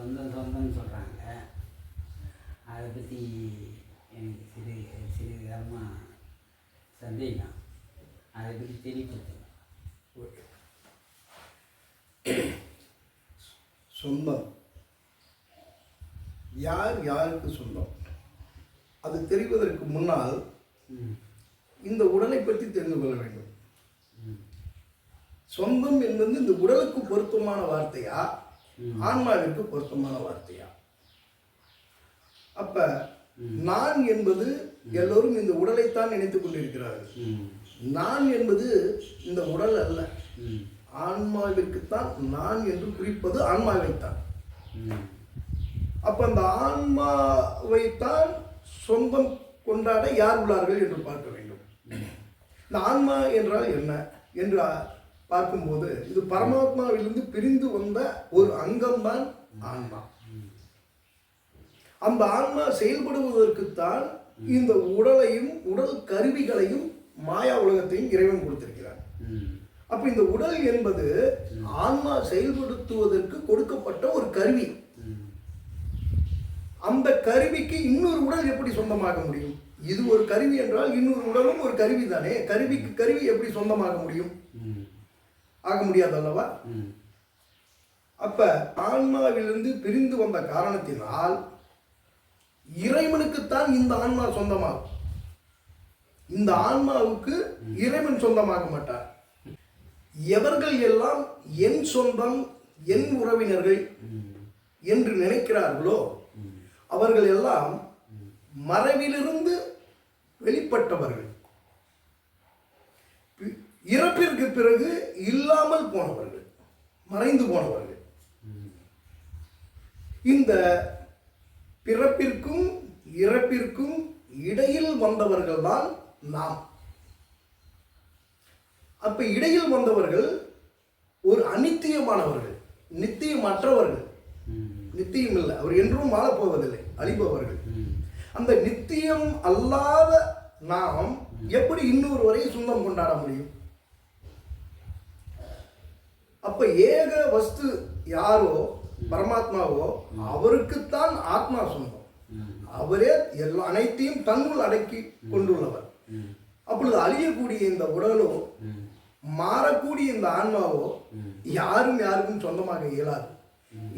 சொந்தம் சொந்தம்னு சொல்கிறாங்க. அதை பற்றி எனக்கு சிறிதமாக சந்தேகம். அதை பற்றி தெளிவுபடுத்துங்க. சொந்தம் யார் யாருக்கு சொந்தம் அது தெரிவதற்கு முன்னால் இந்த உடலை பற்றி தெரிந்து கொள்ள வேண்டும். சொந்தம் என்பது இந்த உடலுக்கு பொருத்தமான வார்த்தையா, ஆன்மாவிற்கு பொருத்தமான வார்த்தையா? அப்ப நான் என்பது எல்லோரும் இந்த உடலைத்தான் நினைத்துக் கொண்டிருக்கிறார்கள். நான் என்பது இந்த உடல் அல்ல, ஆன்மாவிற்குத்தான் நான் என்று குறிப்பது ஆன்மாவைத்தான். அப்ப அந்த ஆன்மாவைத்தான் சொந்தம் கொண்டாட யார் உள்ளார்கள் என்று பார்க்க வேண்டும். இந்த ஆன்மா என்றால் என்ன என்று பார்க்கும்போது இது பரமாத்மாவிலிருந்து பிரிந்து வந்த ஒரு அங்கம்தான் ஆன்மா. அந்த ஆன்மா செயல்படுவதற்குத்தான் இந்த உடலையும் உடல் கருவிகளையும் மாயா உலகத்தையும் இறைவன் கொடுத்திருக்கிறார். அப்ப இந்த உடல் என்பது ஆன்மா செயல்படுத்துவதற்கு கொடுக்கப்பட்ட ஒரு கருவி. அந்த கருவிக்கு இன்னொரு உடல் எப்படி சொந்தமாக முடியும்? இது ஒரு கருவி என்றால் இன்னொரு உடலும் ஒரு கருவி தானே. கருவிக்கு கருவி எப்படி சொந்தமாக முடியும்? ஆக முடியாது அல்லவா? அப்ப ஆன்மாவிலிருந்து பிரிந்து வந்த காரணத்தினால் இறைவனுக்குத்தான் இந்த ஆன்மா சொந்தமாகும். இந்த ஆன்மாவுக்கு இறைவன் சொந்தமாக மாட்டார். எவர்கள் எல்லாம் என் சொந்தம், என் உறவினர்கள் என்று நினைக்கிறார்களோ அவர்கள் எல்லாம் மறைவிலிருந்து வெளிப்பட்டவர்கள், இறப்பிற்கு பிறகு இல்லாமல் போனவர்கள், மறைந்து போனவர்கள். இந்த பிறப்பிற்கும் இறப்பிற்கும் இடையில் வந்தவர்கள் தான் நாம். அப்ப இடையில் வந்தவர்கள் ஒரு அநித்தியமானவர்கள், நித்தியமற்றவர்கள். நித்தியம் இல்லை, அவர் என்றும் வாழப்போவதில்லை, அழிப்பவர்கள். அந்த நித்தியம் அல்லாத நாம் எப்படி இன்னொருவரை சொந்தம் கொண்டாட முடியும்? அப்ப ஏக வஸ்து யாரோ பரமாத்மாவோ அவருக்குத்தான் ஆத்மா சொந்தம். அவரே எல்லா அனைத்தையும் தன்னுள் அடக்கி கொண்டுள்ளவர். அப்பொழுது அழியக்கூடிய இந்த உடலோ மாறக்கூடிய இந்த ஆன்மாவோ யாரும் யாருக்கும் சொந்தமாக இயலாது.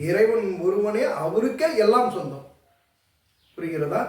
இறைவன் ஒருவனே, அவருக்கே எல்லாம் சொந்தம். புரிகிறதா?